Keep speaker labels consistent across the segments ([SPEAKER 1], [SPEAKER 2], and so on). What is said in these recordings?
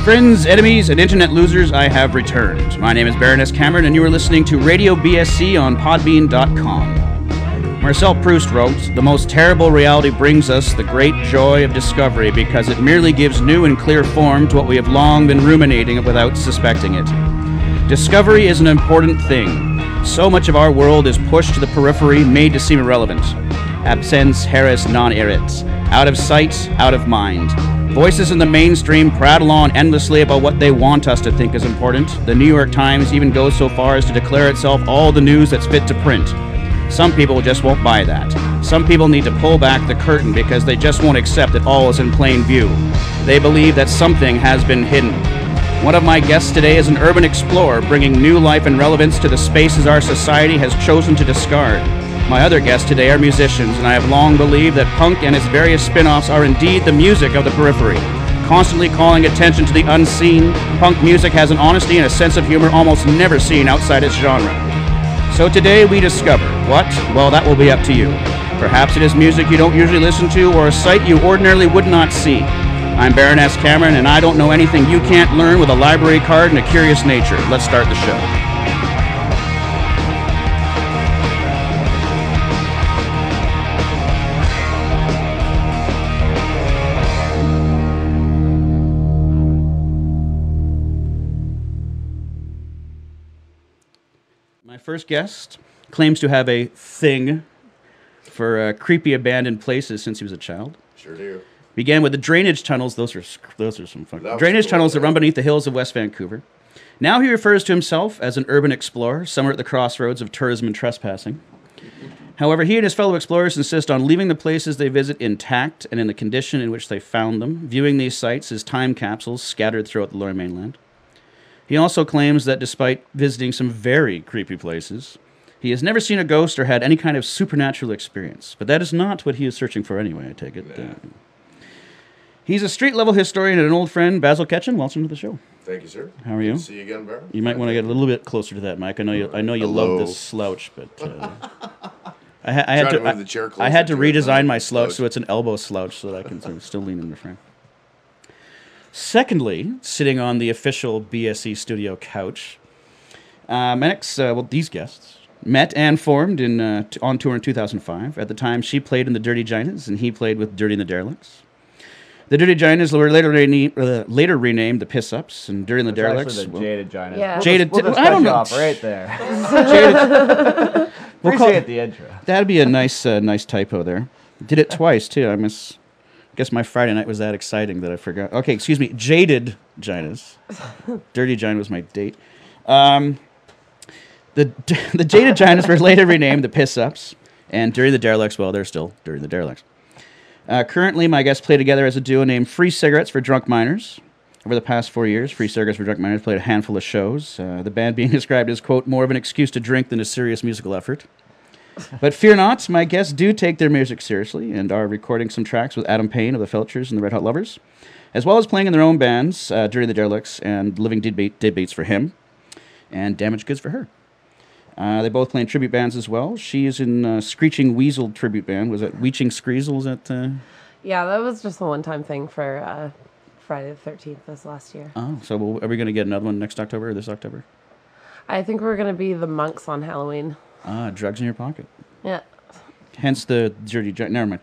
[SPEAKER 1] Friends, enemies, and internet losers, I have returned. My name is Baroness Cameron, and you are listening to Radio BSC on Podbean.com. Marcel Proust wrote, "The most terrible reality brings us the great joy of discovery because it merely gives new and clear form to what we have long been ruminating without suspecting it. Discovery is an important thing. So much of our world is pushed to the periphery, made to seem irrelevant. Absens haeris non erit. Out of sight, out of mind. Voices in the mainstream prattle on endlessly about what they want us to think is important. The New York Times even goes so far as to declare itself all the news that's fit to print. Some people just won't buy that. Some people need to pull back the curtain because they just won't accept that all is in plain view. They believe that something has been hidden. One of my guests today is an urban explorer, bringing new life and relevance to the spaces our society has chosen to discard. My other guests today are musicians, and I have long believed that punk and its various spin-offs are indeed the music of the periphery. Constantly calling attention to the unseen, punk music has an honesty and a sense of humor almost never seen outside its genre. So today we discover what? Well, that will be up to you. Perhaps it is music you don't usually listen to or a sight you ordinarily would not see. I'm Baroness Cameron, and I don't know anything you can't learn with a library card and a curious nature. Let's start the show. My first guest claims to have a thing for creepy abandoned places since he was a child.
[SPEAKER 2] Sure do.
[SPEAKER 1] Began with the drainage tunnels. Those are some fun. Drainage tunnels that run beneath the hills of West Vancouver. Now he refers to himself as an urban explorer, somewhere at the crossroads of tourism and trespassing. However, he and his fellow explorers insist on leaving the places they visit intact and in the condition in which they found them, viewing these sites as time capsules scattered throughout the Lower Mainland. He also claims that despite visiting some very creepy places, he has never seen a ghost or had any kind of supernatural experience. But that is not what he is searching for anyway, I take it. He's a street-level historian and an old friend, Basil Ketchen. Welcome to the show.
[SPEAKER 2] Thank you, sir.
[SPEAKER 1] How are you?
[SPEAKER 2] Good to see you again, Baron.
[SPEAKER 1] You might want to get a little bit closer to that mic. I know you love this slouch, but I had to redesign my slouch so it's an elbow slouch so that I can sort of still lean in the frame. Secondly, sitting on the official BSC studio couch, these guests met and formed on tour in 2005. At the time, she played in the Dirty Ginas, and he played with Dirty and the Derelicts. The Dirty Ginas were later renamed the Piss Ups, and Dirty and the Derelicts.
[SPEAKER 3] The Jaded Ginas.
[SPEAKER 4] Yeah.
[SPEAKER 1] I don't know.
[SPEAKER 3] Off right there.
[SPEAKER 1] Appreciate
[SPEAKER 3] the intro.
[SPEAKER 1] That'd be a nice typo there. Did it twice too. I guess my Friday night was that exciting that I forgot. Okay, excuse me. Jaded Ginas. Dirty Gina was my date. The Jaded Ginas were later renamed the Piss Ups, and Dirty the Derelicts, well, they're still Dirty the Derelicts. Currently, my guests play together as a duo named Free Cigarettes for Drunk Miners. Over the past 4 years, Free Cigarettes for Drunk Miners played a handful of shows, the band being described as, quote, more of an excuse to drink than a serious musical effort. But fear not, my guests do take their music seriously and are recording some tracks with Adam Payne of the Felchers and the Red Hot Lovers, as well as playing in their own bands, Dirty the Derelicts and Living Deadbeats for him, and Damaged Goods for her. They both play in tribute bands as well. She is in Screeching Weasel tribute band. Was that Weeching Screezel? Was that?
[SPEAKER 4] Yeah, that was just a one-time thing for Friday the 13th this last year.
[SPEAKER 1] Oh, so are we going to get another one next October or this October?
[SPEAKER 4] I think we're going to be the monks on Halloween.
[SPEAKER 1] Ah, drugs in your pocket.
[SPEAKER 4] Yeah.
[SPEAKER 1] Hence the dirty... Never mind.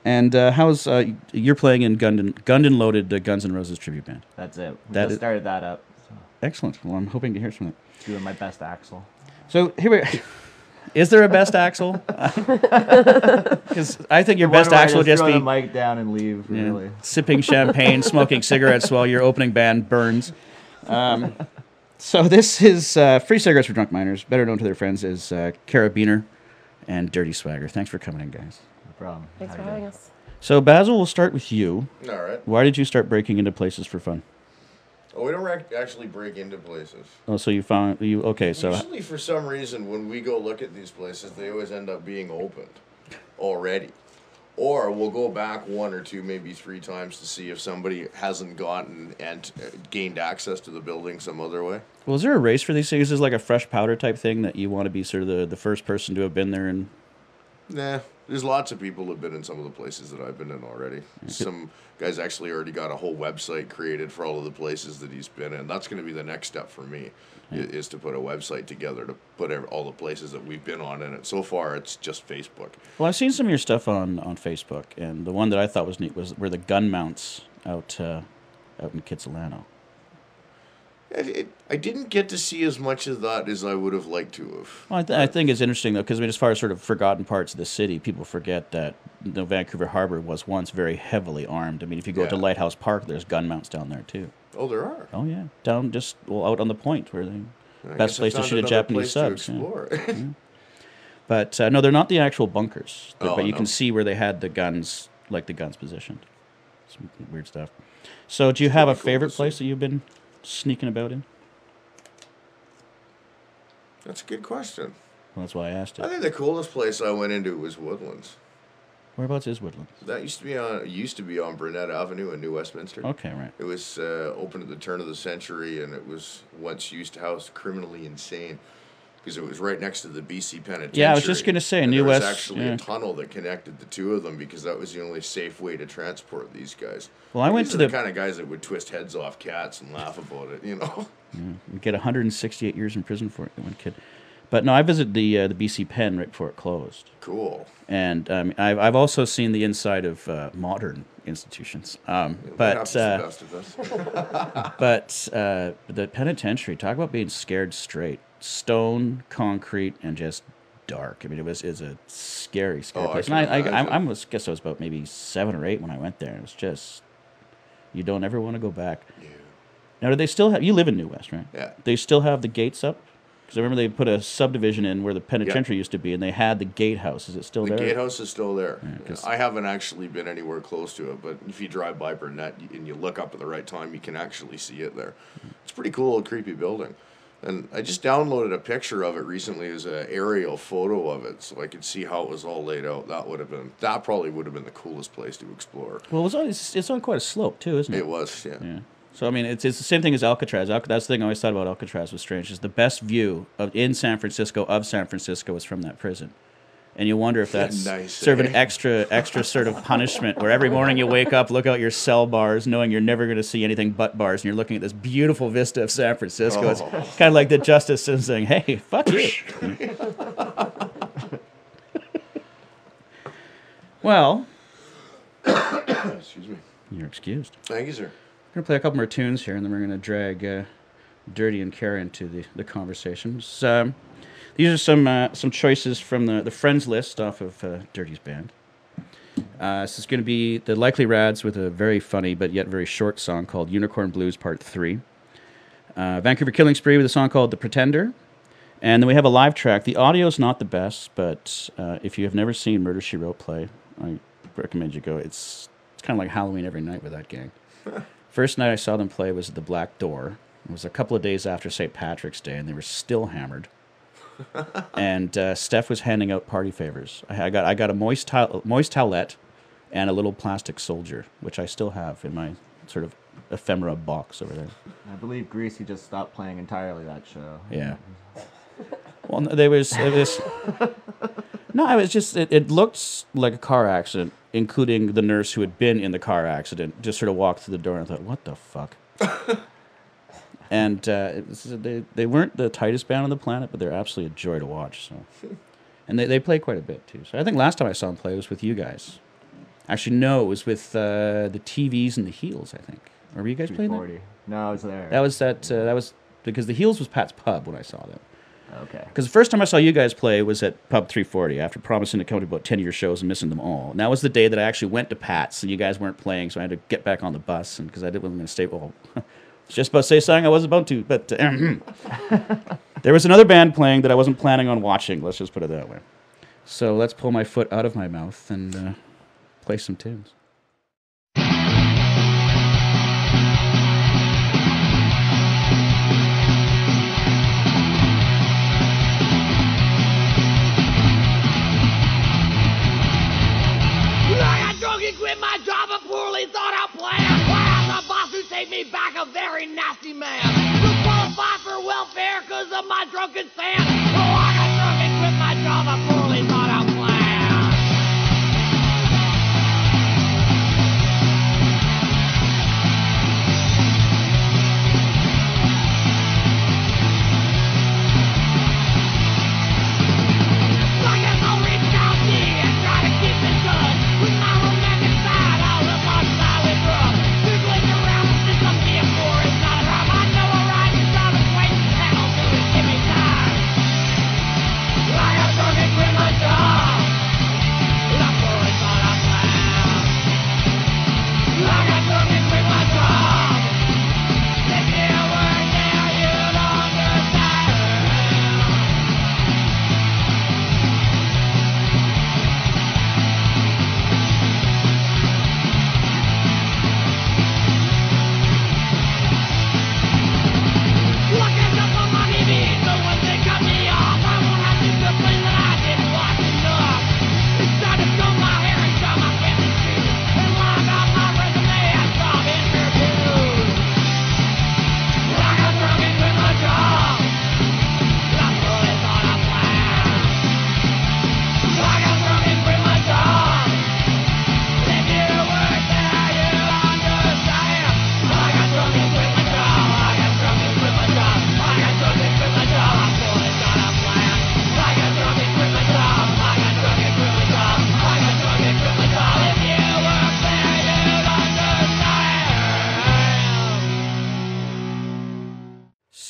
[SPEAKER 1] And how's... you're playing in Gundam Loaded Guns N' Roses tribute band.
[SPEAKER 3] That's it. We just started that up. So.
[SPEAKER 1] Excellent. Well, I'm hoping to hear from that.
[SPEAKER 3] Doing my best Axel.
[SPEAKER 1] So here we is there a best Axel? Because I think your best Axel would just be...
[SPEAKER 3] throw the mic down and leave, really.
[SPEAKER 1] Sipping champagne, smoking cigarettes while your opening band burns. So this is Free Cigarettes for Drunk Miners, better known to their friends as Carabiner and Dirty Swagger. Thanks for coming in, guys.
[SPEAKER 3] No problem.
[SPEAKER 4] Thanks for having us.
[SPEAKER 1] So Basil, we'll start with you.
[SPEAKER 2] All right.
[SPEAKER 1] Why did you start breaking into places for fun?
[SPEAKER 2] Oh, we don't actually break into places.
[SPEAKER 1] Oh, so
[SPEAKER 2] Usually, for some reason, when we go look at these places, they always end up being opened already. Or we'll go back 1 or 2, maybe 3 times to see if somebody hasn't gotten and gained access to the building some other way.
[SPEAKER 1] Well, is there a race for these things? Is this like a fresh powder type thing that you want to be sort of the first person to have been there and
[SPEAKER 2] Nah, there's lots of people who've been in some of the places that I've been in already. Some guys actually already got a whole website created for all of the places that he's been in. That's going to be the next step for me, is to put a website together to put all the places that we've been on in it. So far, it's just Facebook.
[SPEAKER 1] Well, I've seen some of your stuff on Facebook, and the one that I thought was neat were the gun mounts out in Kitsilano.
[SPEAKER 2] I didn't get to see as much of that as I would have liked to have.
[SPEAKER 1] Well, I think it's interesting, though, because as far as sort of forgotten parts of the city, people forget that the Vancouver Harbor was once very heavily armed. I mean, if you go to Lighthouse Park, there's gun mounts down there, too.
[SPEAKER 2] Oh, there are?
[SPEAKER 1] Oh, yeah. Down just, out on the point where best place to shoot at Japanese subs. Yeah. But, no, they're not the actual bunkers. But you can see where they had the guns, like the guns positioned. Some weird stuff. So do you have a favorite place that you've been sneaking about in?
[SPEAKER 2] That's a good question.
[SPEAKER 1] Well, that's why I asked it.
[SPEAKER 2] I think the coolest place I went into was Woodlands.
[SPEAKER 1] Whereabouts is Woodlands?
[SPEAKER 2] That used to be on Burnett Avenue in New Westminster.
[SPEAKER 1] Okay, right.
[SPEAKER 2] It was opened at the turn of the century, and it was once used to house criminally insane because it was right next to the BC Penitentiary.
[SPEAKER 1] Yeah, I was just going to say, New West.
[SPEAKER 2] There was actually a tunnel that connected the two of them because that was the only safe way to transport these guys.
[SPEAKER 1] Well, I went to
[SPEAKER 2] the kind of guys that would twist heads off cats and laugh about it, you know.
[SPEAKER 1] You get 168 years in prison for it, one kid. But no, I visited the BC Pen right before it closed.
[SPEAKER 2] Cool.
[SPEAKER 1] And I've also seen the inside of modern institutions. But the penitentiary, talk about being scared straight. Stone, concrete, and just dark. I mean, it's a scary place. And I guess I was about maybe 7 or 8 when I went there. It was just, you don't ever want to go back. Yeah. Now, do they still have, you live in New West, right?
[SPEAKER 2] Yeah.
[SPEAKER 1] They still have the gates up? Because I remember they put a subdivision in where the penitentiary used to be, and they had the gatehouse. Is it still there?
[SPEAKER 2] The gatehouse is still there.
[SPEAKER 1] Yeah,
[SPEAKER 2] I haven't actually been anywhere close to it, but if you drive by Burnett and you look up at the right time, you can actually see it there. It's a pretty cool, creepy building. And I just downloaded a picture of it recently as an aerial photo of it, so I could see how it was all laid out. That probably would have been the coolest place to explore.
[SPEAKER 1] Well, it's on quite a slope too, isn't it?
[SPEAKER 2] It was, yeah.
[SPEAKER 1] So I mean, it's the same thing as Alcatraz. That's the thing I always thought about Alcatraz was strange. Is the best view of San Francisco is from that prison. And you wonder if that's
[SPEAKER 2] nice,
[SPEAKER 1] sort of an extra sort of punishment where every morning you wake up, look out your cell bars, knowing you're never going to see anything but bars, and you're looking at this beautiful vista of San Francisco. It's kind of like the justice system saying, hey, fuck you. Well,
[SPEAKER 2] excuse me.
[SPEAKER 1] You're excused.
[SPEAKER 2] Thank you, sir.
[SPEAKER 1] We're going to play a couple more tunes here, and then we're going to drag Dirty and Kara into the conversation. These are some choices from the Friends list off of Dirty's band. This is going to be the Likely Rads with a very funny but yet very short song called Unicorn Blues Part 3. Vancouver Killing Spree with a song called The Pretender. And then we have a live track. The audio's not the best, but if you have never seen Murder, She Wrote play, I recommend you go. It's kind of like Halloween every night with that gang. First night I saw them play was at the Black Door. It was a couple of days after St. Patrick's Day, and they were still hammered. And Steph was handing out party favors. I got a moist towelette and a little plastic soldier, which I still have in my sort of ephemera box over there.
[SPEAKER 3] I believe Greasy just stopped playing entirely that show.
[SPEAKER 1] Yeah. Well, it was just it looked like a car accident, including the nurse who had been in the car accident, just sort of walked through the door and I thought, what the fuck? And they weren't the tightest band on the planet, but they're absolutely a joy to watch. So, and they play quite a bit too. So I think last time I saw them play was with you guys. Actually, no, it was with the TVs and the Heels. I think. Or were you guys playing that?
[SPEAKER 3] No, I was there.
[SPEAKER 1] That was because the Heels was Pat's Pub when I saw them.
[SPEAKER 3] Okay.
[SPEAKER 1] Because the first time I saw you guys play was at Pub 340 after promising to come to about 10 of your shows and missing them all. And that was the day that I actually went to Pat's and you guys weren't playing, so I had to get back on the bus and because I wasn't going to stay. Well, I was just about to say something I wasn't about to, but there was another band playing that I wasn't planning on watching. Let's just put it that way. So let's pull my foot out of my mouth and play some tunes.
[SPEAKER 5] Quit my job a poorly thought out plan. Why has a boss who take me back a very nasty man? Who qualify for welfare because of my drunken stand? Oh, I got drunk and quit my job a poorly thought out plan.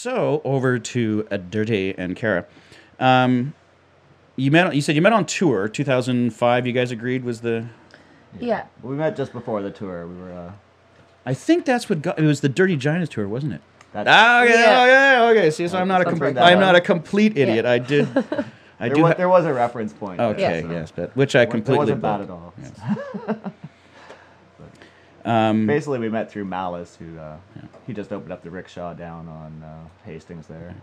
[SPEAKER 1] So over to Dirty and Kara. You said you met on tour 2005. You guys agreed was the.
[SPEAKER 4] Yeah.
[SPEAKER 3] We met just before the tour. We were.
[SPEAKER 1] I think that's what got. It was the Dirty Giants tour, wasn't it?
[SPEAKER 3] That's,
[SPEAKER 1] okay. See, so I'm not a complete idiot. I did.
[SPEAKER 3] There was a reference point.
[SPEAKER 1] Okay,
[SPEAKER 3] there, so.
[SPEAKER 1] Yes, but which I completely.
[SPEAKER 3] It wasn't bad at all.
[SPEAKER 1] Yes.
[SPEAKER 3] Basically, we met through Malice, who he just opened up the rickshaw down on Hastings there.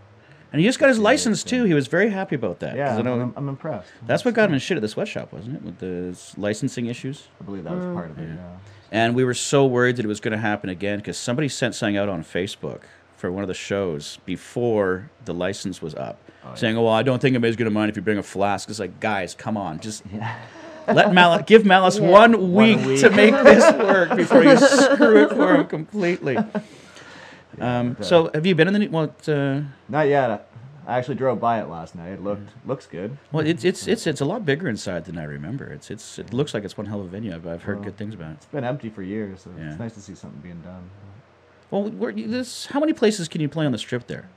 [SPEAKER 1] And he just got his license too. He was very happy about that.
[SPEAKER 3] Yeah,
[SPEAKER 1] I'm
[SPEAKER 3] impressed.
[SPEAKER 1] That's what got him in shit at the sweatshop, wasn't it? With the licensing issues.
[SPEAKER 3] I believe that was part of it. Yeah.
[SPEAKER 1] And we were so worried that it was going to happen again because somebody sent something out on Facebook for one of the shows before the license was up, saying, "Oh, well, I don't think anybody's going to mind if you bring a flask." It's like, guys, come on, just give Malice 1 week to make this work before you screw it for him completely. So, have you been in the
[SPEAKER 3] Not yet. I actually drove by it last night. It looks good.
[SPEAKER 1] Well, it's a lot bigger inside than I remember. It looks like it's one hell of a venue. I've heard good things about it.
[SPEAKER 3] It's been empty for years, so it's nice to see something being done.
[SPEAKER 1] Well, how many places can you play on the Strip there?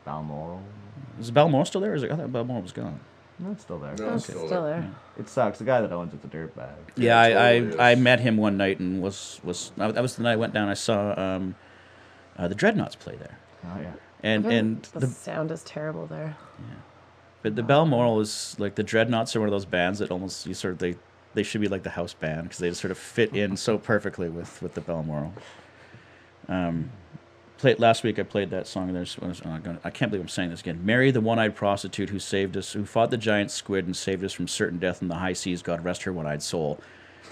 [SPEAKER 3] Balmoral.
[SPEAKER 1] Is Balmoral still there? Or I thought Balmoral was gone.
[SPEAKER 3] No, it's still there.
[SPEAKER 2] No, it's still there.
[SPEAKER 3] Yeah. It sucks. The guy that owns it's a dirtbag.
[SPEAKER 1] Yeah, I met him one night and that was the night I went down. I saw the Dreadnoughts play there.
[SPEAKER 3] Oh yeah.
[SPEAKER 1] And
[SPEAKER 4] the sound is terrible there.
[SPEAKER 1] Yeah, but the Balmoral is like the Dreadnoughts are one of those bands that almost they should be like the house band because they just sort of fit in so perfectly with the Balmoral. Last week I played that song. I can't believe I'm saying this again. Mary, the one-eyed prostitute who saved us, who fought the giant squid and saved us from certain death in the high seas. God rest her one-eyed soul.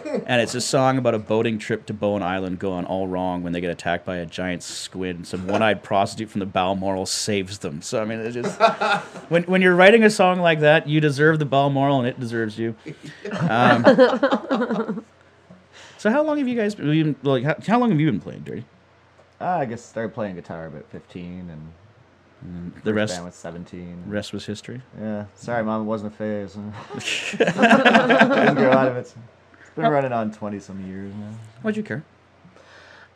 [SPEAKER 1] And it's a song about a boating trip to Bowen Island going all wrong when they get attacked by a giant squid, and some one-eyed prostitute from the Balmoral saves them. So I mean, it's just when you're writing a song like that, you deserve the Balmoral, and it deserves you. So how long have you guys been? How long have you been playing Dirty?
[SPEAKER 3] I guess started playing guitar about 15, and
[SPEAKER 1] the rest
[SPEAKER 3] was 17.
[SPEAKER 1] Rest was history.
[SPEAKER 3] Yeah, sorry, Mom, it wasn't a phase. Didn't grow out of it. It's been running on 20-some years now.
[SPEAKER 1] Why'd you care?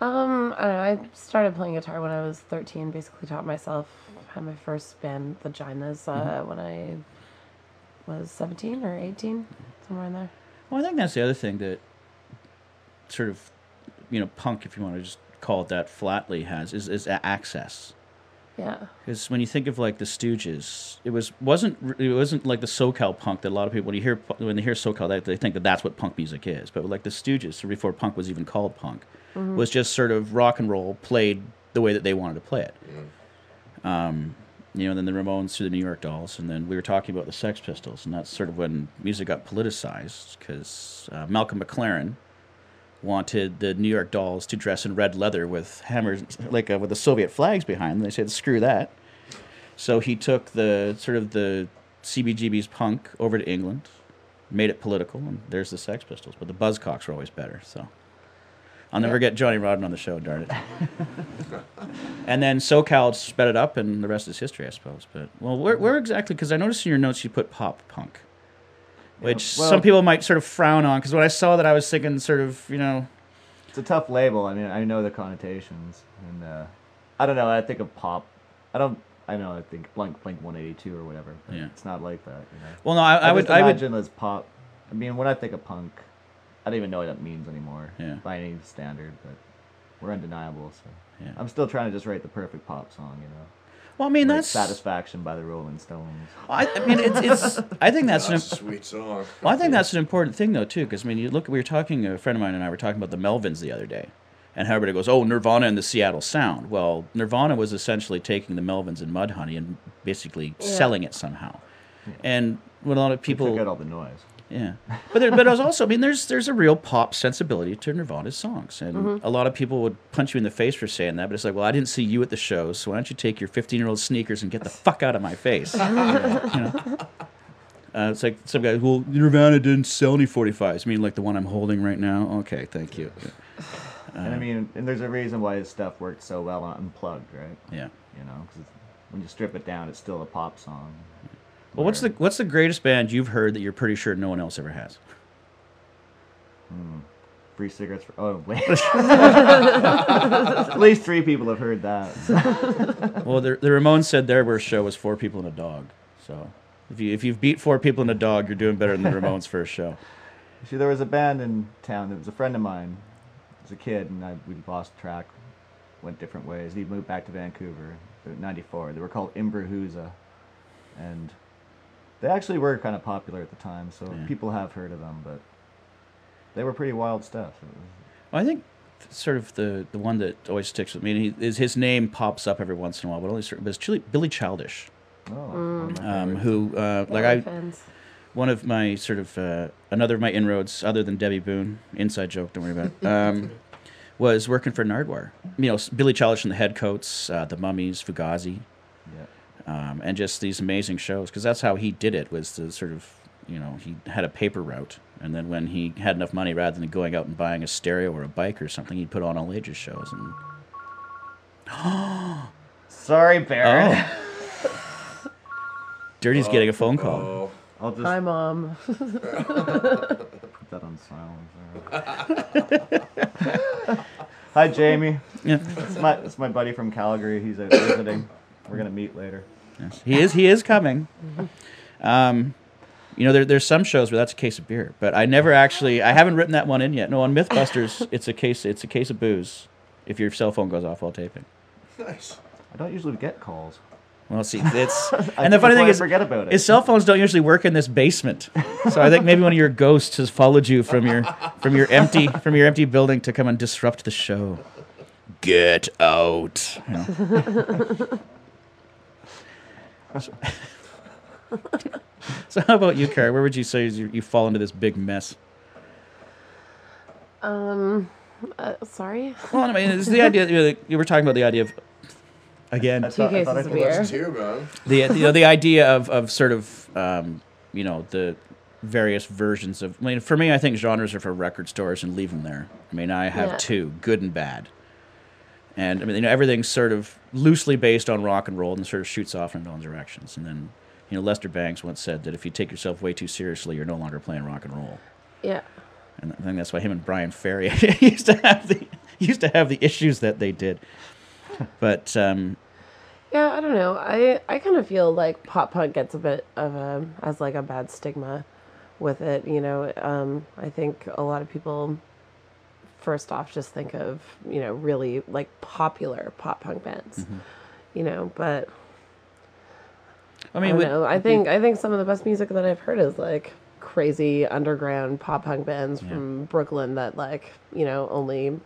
[SPEAKER 4] I don't know. I started playing guitar when I was 13. Basically, taught myself. Had my first band, Vaginas, when I was 17 or 18, somewhere in there.
[SPEAKER 1] Well, I think that's the other thing that sort of, punk, if you want to just call it that flatly, is access.
[SPEAKER 4] Yeah.
[SPEAKER 1] Because when you think of like the Stooges, it wasn't like the SoCal punk that a lot of people when they hear SoCal they think that that's what punk music is. But like the Stooges, before punk was even called punk, was just sort of rock and roll played the way that they wanted to play it. And then the Ramones through the New York Dolls, and then we were talking about the Sex Pistols, and that's sort of when music got politicized because Malcolm McLaren wanted the New York Dolls to dress in red leather with hammers, with the Soviet flags behind them. They said, screw that. So he took the CBGB's punk over to England, made it political, and there's the Sex Pistols. But the Buzzcocks were always better, so I'll never get Johnny Rodden on the show, darn it. And then SoCal sped it up, and the rest is history, I suppose. But, where exactly, because I noticed in your notes you put pop punk. Which some people might sort of frown on, because when I saw that, I was thinking sort of,
[SPEAKER 3] It's a tough label. I mean, I know the connotations, and I don't know. I think of pop. I think Blink 182 or whatever. But it's not like that.
[SPEAKER 1] Well, no, I would
[SPEAKER 3] imagine as pop. I mean, when I think of punk, I don't even know what that means anymore by any standard. But we're undeniable. So I'm still trying to just write the perfect pop song.
[SPEAKER 1] Well, I mean,
[SPEAKER 3] like
[SPEAKER 1] that's
[SPEAKER 3] Satisfaction by the Rolling Stones.
[SPEAKER 1] I mean, it's. I think that's
[SPEAKER 2] a sweet song.
[SPEAKER 1] Well, I think that's an important thing, though, too, because I mean, we were talking. A friend of mine and I were talking about the Melvins the other day, and how everybody goes, "Oh, Nirvana and the Seattle Sound." Well, Nirvana was essentially taking the Melvins and Mudhoney and basically selling it somehow, and what a lot of people
[SPEAKER 3] forget all the noise.
[SPEAKER 1] Yeah, but it was also, I mean, there's a real pop sensibility to Nirvana's songs, and a lot of people would punch you in the face for saying that, but it's like, well, I didn't see you at the show, so why don't you take your 15-year-old sneakers and get the fuck out of my face? It's like some guy, well, Nirvana didn't sell any 45s. I mean, like the one I'm holding right now? Okay, thank you.
[SPEAKER 3] And I mean, and there's a reason why his stuff worked so well on Unplugged, right?
[SPEAKER 1] Yeah.
[SPEAKER 3] Because when you strip it down, it's still a pop song.
[SPEAKER 1] Well, what's the greatest band you've heard that you're pretty sure no one else ever has?
[SPEAKER 3] free cigarettes for... Oh, wait. At least 3 people have heard that.
[SPEAKER 1] Well, the Ramones said their worst show was 4 people and a dog. So if you've beat 4 people and a dog, you're doing better than the Ramones' first show.
[SPEAKER 3] See, there was a band in town that was a friend of mine. As a kid, and we lost track, went different ways. He moved back to Vancouver in '94. They were called Imbrahuza, and they actually were kind of popular at the time, so people have heard of them, but they were pretty wild stuff.
[SPEAKER 1] Well, I think sort of the one that always sticks with me is his name pops up every once in a while, but only certain. But it's Billy Childish, who one of my sort of another of my inroads, other than Debbie Boone, inside joke, don't worry about it, was working for Nardwuar. You know, Billy Childish and the Headcoats, the Mummies, Fugazi, and just these amazing shows, because that's how he did it, was the sort of, you know, he had a paper route, and then when he had enough money, rather than going out and buying a stereo or a bike or something, he'd put on all ages shows. And
[SPEAKER 3] Sorry, Baron.
[SPEAKER 1] Dirty's getting a phone call.
[SPEAKER 3] I'll just
[SPEAKER 4] Hi, Mom.
[SPEAKER 3] put that on silent. Hi, Jamie.
[SPEAKER 1] Yeah.
[SPEAKER 3] It's my buddy from Calgary. He's out visiting. We're gonna meet later.
[SPEAKER 1] Yes. He is coming. You know, there's some shows where that's a case of beer, but I haven't written that one in yet. No, on Mythbusters, it's a case of booze if your cell phone goes off while taping.
[SPEAKER 2] Nice.
[SPEAKER 3] I don't usually get calls.
[SPEAKER 1] Well, see, it's and the funny thing is,
[SPEAKER 3] forget about it.
[SPEAKER 1] is cell phones don't usually work in this basement. So I think maybe one of your ghosts has followed you from your empty building to come and disrupt the show. Get out. You know. So how about you, Cara? Where would you say you fall into this big mess?
[SPEAKER 4] Sorry.
[SPEAKER 1] Well, I mean, it's the idea. You were talking about the idea of, again,
[SPEAKER 4] 2 cases of beer.
[SPEAKER 2] That's 2, man.
[SPEAKER 1] the idea of sort of you know, the various versions of. I mean, for me, I think genres are for record stores and leave them there. I mean, I have 2, good and bad, and I mean, you know, everything's sort of loosely based on rock and roll and sort of shoots off in its own directions. And then, you know, Lester Bangs once said that if you take yourself way too seriously, you're no longer playing rock and roll.
[SPEAKER 4] Yeah.
[SPEAKER 1] And I think that's why him and Brian Ferry used to have the issues that they did. But
[SPEAKER 4] yeah, I don't know. I kind of feel like pop punk gets a bit of as like a bad stigma with it. You know, I think a lot of people first off just think of, you know, really like popular pop punk bands. Mm-hmm. You know, but I mean, I don't know. I think some of the best music that I've heard is like crazy underground pop punk bands from Brooklyn that, like, you know, only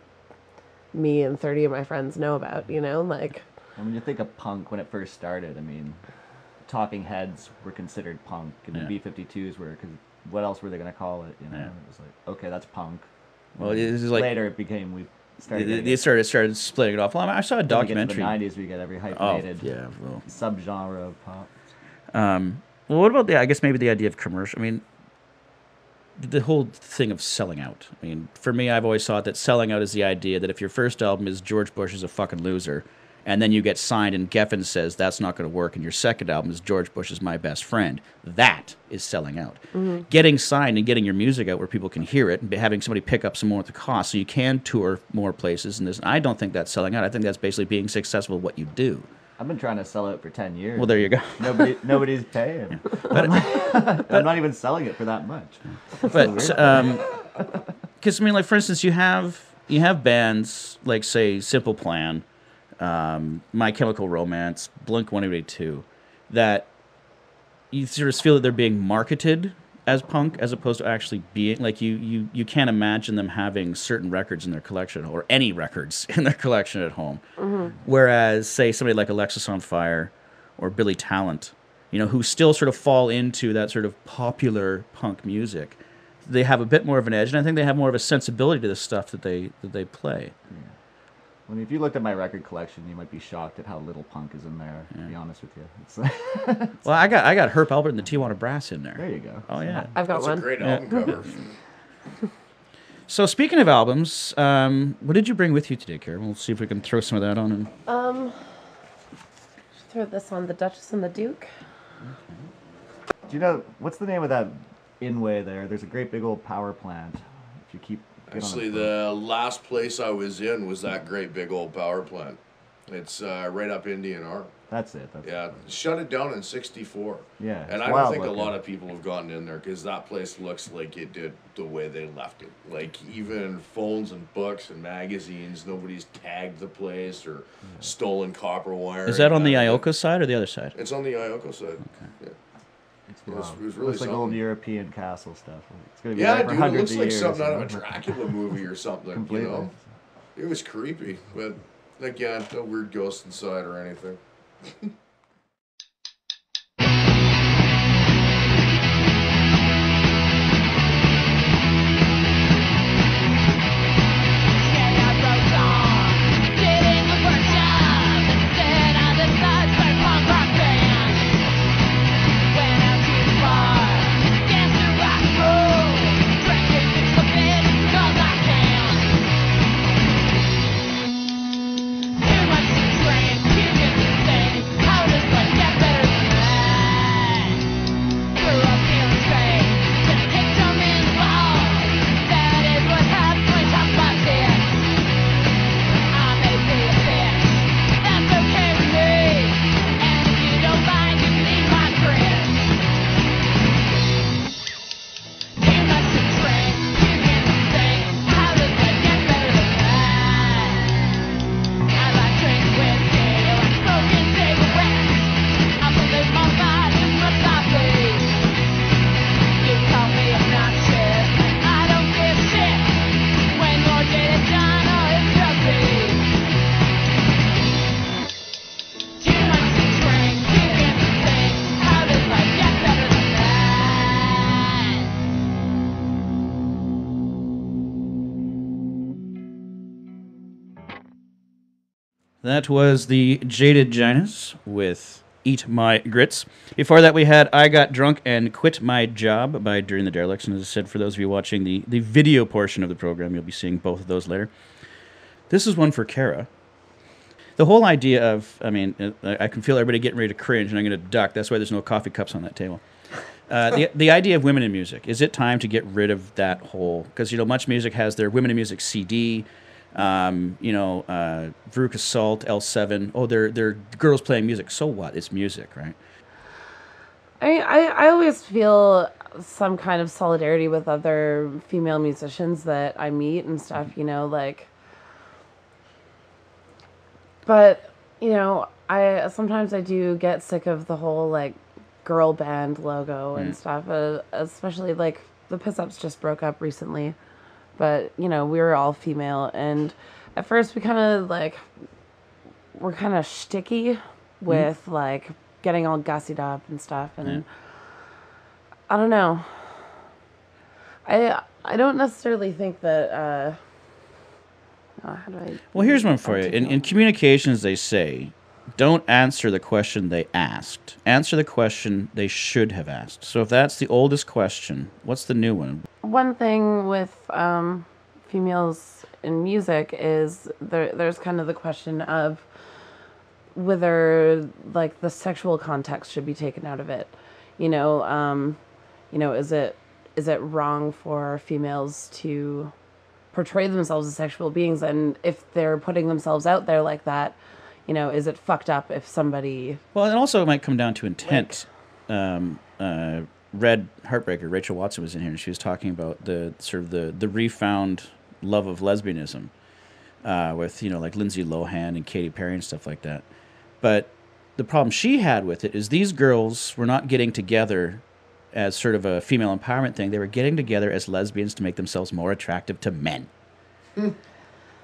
[SPEAKER 4] me and 30 of my friends know about, you know, like.
[SPEAKER 3] When you think of punk when it first started, I mean, Talking Heads were considered punk, and the B-52s were, because what else were they going to call it, you know? It was like, okay, that's punk.
[SPEAKER 1] Well, it was like
[SPEAKER 3] later it became, we started
[SPEAKER 1] they started splitting it off. Well, I saw a documentary.
[SPEAKER 3] In the 90s, we get every hyphenated subgenre of pop.
[SPEAKER 1] Well, what about I guess maybe the idea of commercial? I mean, the whole thing of selling out. I mean, for me, I've always thought that selling out is the idea that if your first album is George Bush is a fucking loser, and then you get signed and Geffen says that's not going to work, and your second album is George Bush is my best friend, that is selling out. Mm-hmm. Getting signed and getting your music out where people can hear it, and having somebody pick up some more at the cost so you can tour more places. And I don't think that's selling out. I think that's basically being successful at what you do.
[SPEAKER 3] I've been trying to sell it for 10 years.
[SPEAKER 1] Well, there you go.
[SPEAKER 3] Nobody's paying. I'm not even selling it for that much.
[SPEAKER 1] But because I mean, like, for instance, you have bands like, say, Simple Plan, My Chemical Romance, Blink-182, that you sort of feel that they're being marketed as punk as opposed to actually being, like, you can't imagine them having certain records in their collection or any records in their collection at home. Mm-hmm. Whereas, say, somebody like Alexis on Fire or Billy Talent, you know, who still sort of fall into that sort of popular punk music, they have a bit more of an edge, and I think they have more of a sensibility to the stuff that they play.
[SPEAKER 3] Yeah. I mean, if you looked at my record collection, you might be shocked at how little punk is in there, to be honest with you.
[SPEAKER 1] Well, I got Herb Alpert and the Tijuana Brass in there.
[SPEAKER 3] There you go.
[SPEAKER 1] Oh, yeah.
[SPEAKER 4] I've got one.
[SPEAKER 2] That's a great album cover.
[SPEAKER 1] So, speaking of albums, what did you bring with you today, Kara? We'll see if we can throw some of that on.
[SPEAKER 4] Throw this on, The Duchess and the Duke.
[SPEAKER 3] Do you know, what's the name of that Inway there? There's a great big old power plant. If you keep
[SPEAKER 2] Actually, the last place I was in was that great big old power plant. It's right up Indian Arm.
[SPEAKER 3] That's it.
[SPEAKER 2] Shut it down in '64.
[SPEAKER 3] Yeah,
[SPEAKER 2] and I don't think a lot of people have gotten in there because that place looks like it did the way they left it. Like even phones and books and magazines, nobody's tagged the place or stolen copper wire.
[SPEAKER 1] Is that on the Ioka side or the other side?
[SPEAKER 2] It's on the Ioka side. Okay. Yeah. It was really
[SPEAKER 3] looks like old European castle stuff. It's gonna be
[SPEAKER 2] dude, it looks like something out of a Dracula movie or something. Completely. You know, it was creepy, but again, no weird ghosts inside or anything.
[SPEAKER 1] That was the Jaded Ginas with Eat My Grits. Before that, we had I Got Drunk and Quit My Job by During the Derelicts. And as I said, for those of you watching the video portion of the program, you'll be seeing both of those later. This is one for Kara. The whole idea of, I mean, I can feel everybody getting ready to cringe, and I'm going to duck. That's why there's no coffee cups on that table. The idea of women in music. Is it time to get rid of that whole... Because, you know, Much Music has their Women in Music CD... Veruca Salt, L7. Oh, they're girls playing music. So what? It's music, right?
[SPEAKER 4] I always feel some kind of solidarity with other female musicians that I meet and stuff, you know, like. But, you know, sometimes I do get sick of the whole, like, girl band logo and stuff, especially, like, the Piss Ups just broke up recently. But, you know, we were all female, and at first we kind of, like, we're kind of shticky with, like, getting all gussied up and stuff, and I don't know. I don't necessarily think that, how do I...
[SPEAKER 1] Well, here's one for you. In communications, they say, don't answer the question they asked. Answer the question they should have asked. So if that's the oldest question, what's the new one?
[SPEAKER 4] One thing with females in music is there's kind of the question of whether, like, the sexual context should be taken out of it. You know, is it wrong for females to portray themselves as sexual beings? And if they're putting themselves out there like that, you know, is it fucked up if somebody...
[SPEAKER 1] Well, and also it might come down to intent. Red Heartbreaker, Rachel Watson was in here, and she was talking about the sort of the refound love of lesbianism with, you know, like Lindsay Lohan and Katy Perry and stuff like that. But the problem she had with it is these girls were not getting together as sort of a female empowerment thing. They were getting together as lesbians to make themselves more attractive to men.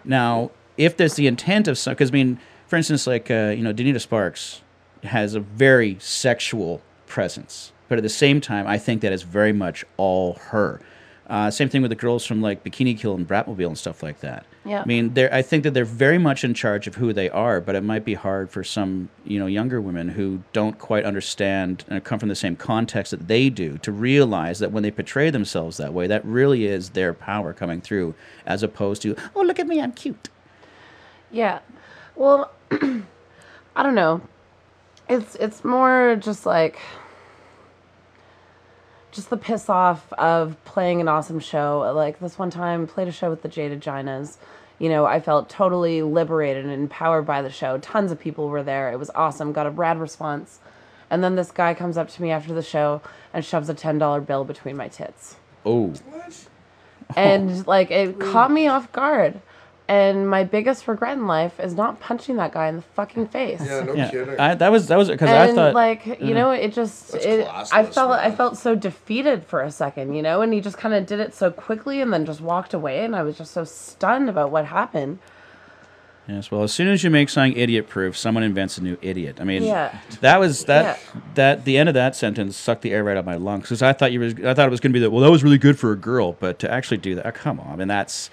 [SPEAKER 1] Now, if there's the intent of some... Because, I mean, for instance, like, Danita Sparks has a very sexual presence. But at the same time, I think that is very much all her. Same thing with the girls from, like, Bikini Kill and Bratmobile and stuff like that.
[SPEAKER 4] Yeah.
[SPEAKER 1] I mean, I think that they're very much in charge of who they are, but it might be hard for some, you know, younger women who don't quite understand and come from the same context that they do to realize that when they portray themselves that way, that really is their power coming through, as opposed to, oh, look at me, I'm cute.
[SPEAKER 4] Yeah. Well, I don't know. It's more just like... just the piss off of playing an awesome show. Like this one time, played a show with the Jaded Ginas. You know, I felt totally liberated and empowered by the show. Tons of people were there. It was awesome. Got a rad response. And then this guy comes up to me after the show and shoves a $10 bill between my tits.
[SPEAKER 1] Oh.
[SPEAKER 2] What?
[SPEAKER 4] And like it caught me off guard. And my biggest regret in life is not punching that guy in the fucking face.
[SPEAKER 2] Yeah, no
[SPEAKER 1] Yeah,
[SPEAKER 2] kidding.
[SPEAKER 1] that was because I thought
[SPEAKER 4] like you know, it just
[SPEAKER 2] That's
[SPEAKER 4] I
[SPEAKER 2] classless,
[SPEAKER 4] felt so defeated for a second, you know, and he just kind of did it so quickly and then just walked away, and I was just so stunned about what happened.
[SPEAKER 1] yes. Well, as soon as you make something idiot-proof, someone invents a new idiot. I mean,
[SPEAKER 4] Yeah.
[SPEAKER 1] that was that the end of that sentence sucked the air right out of my lungs because I thought it was going to be that. Well, that was really good for a girl, but to actually do that, come on, I mean that's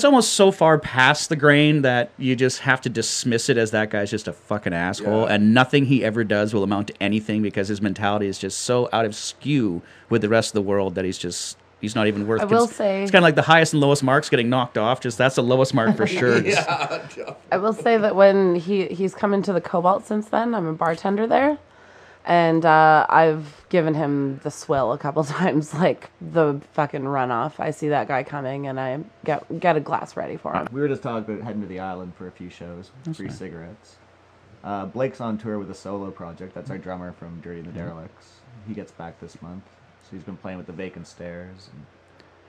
[SPEAKER 1] almost so far past the grain that you just have to dismiss it as that guy's just a fucking asshole, and nothing he ever does will amount to anything because his mentality is just so out of skew with the rest of the world that he's not even worth.
[SPEAKER 4] I will say
[SPEAKER 1] it's kind of like the highest and lowest marks getting knocked off. Just that's the lowest mark for sure.
[SPEAKER 2] Yeah.
[SPEAKER 4] I will say that when he's come into the Cobalt since then, I'm a bartender there, and I've given him the swill a couple times, like the fucking runoff. I see that guy coming, and I get a glass ready for him.
[SPEAKER 3] We were just talking about heading to the island for a few shows, free cigarettes. Blake's on tour with a solo project. That's our drummer from Dirty and the Derelicts. He gets back this month. So he's been playing with the Vacant Stairs. And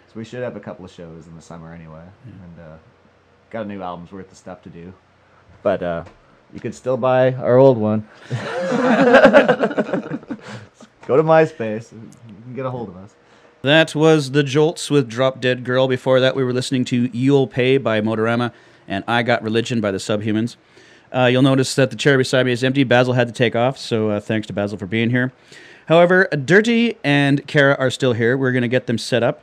[SPEAKER 3] so we should have a couple of shows in the summer anyway. And got a new album's worth of stuff to do. But you could still buy our old one. Go to MySpace. You can get a hold of us.
[SPEAKER 1] That was The Jolts with Drop Dead Girl. Before that, we were listening to You'll Pay by Motorama and I Got Religion by the Subhumans. You'll notice that the chair beside me is empty. Basil had to take off, so thanks to Basil for being here. However, Dirty and Kara are still here. We're going to get them set up.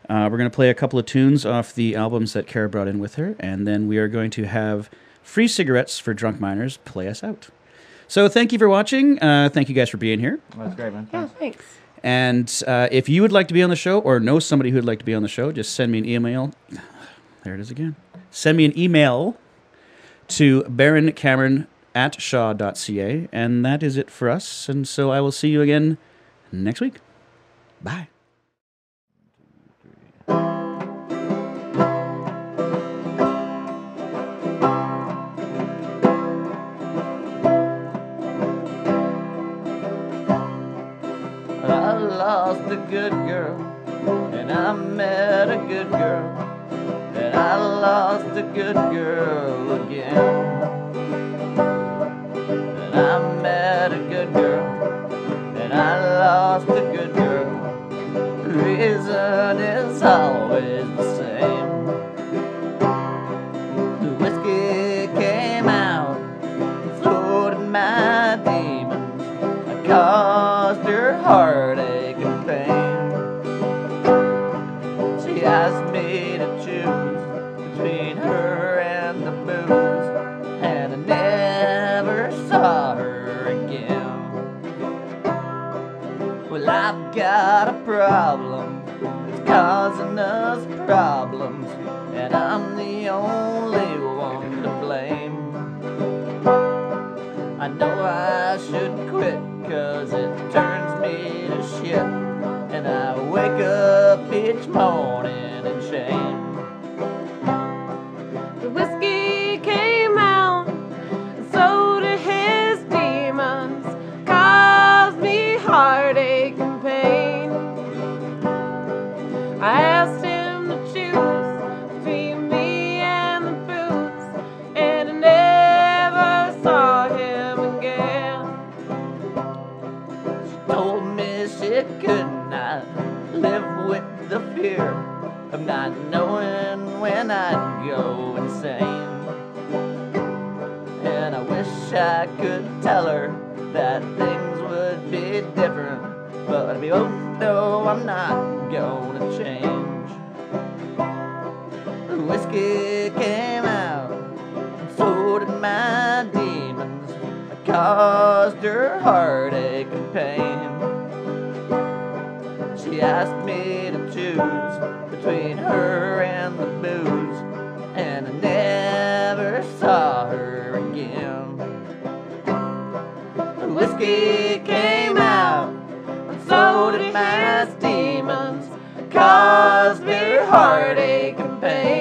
[SPEAKER 1] We're going to play a couple of tunes off the albums that Kara brought in with her, and then we are going to have Free Cigarettes for Drunk Miners play us out. So thank you for watching. Thank you guys for being here.
[SPEAKER 3] Well, that's great, man.
[SPEAKER 4] Yeah,
[SPEAKER 3] Thanks.
[SPEAKER 4] thanks.
[SPEAKER 1] And if you would like to be on the show or know somebody who would like to be on the show, just send me an email. There it is again. Send me an email to baroncameron@shaw.ca, and that is it for us. And so I will see you again next week. Bye.
[SPEAKER 3] I lost a good girl, and I met a good girl, and I lost a good girl again. And I met a good girl, and I lost a good girl. The reason is always the same. The whiskey came out and so did my demons. I caused her heartache and pain. She asked me to choose between her and the booze, and I never saw her again. Well, I've got a problem that's causing us problems, and I'm the only one to blame. I know I should quit, 'cause it turns me to shit, and I wake up each morning in shame.
[SPEAKER 4] The whiskey came out, and so did his demons, caused me heartache and pain. I asked him to choose between me and the booze, and I never saw him again.
[SPEAKER 3] She told me she could not live with the fear of not knowing when I'd go insane. And I wish I could tell her that things would be different, but we both know I'm not gonna change. The whiskey came out, and so did my demons. I caused her heartache and pain. She asked me to choose between her and the booze, and I never saw her again. The whiskey came out, and so did my
[SPEAKER 4] caused me heartache and pain.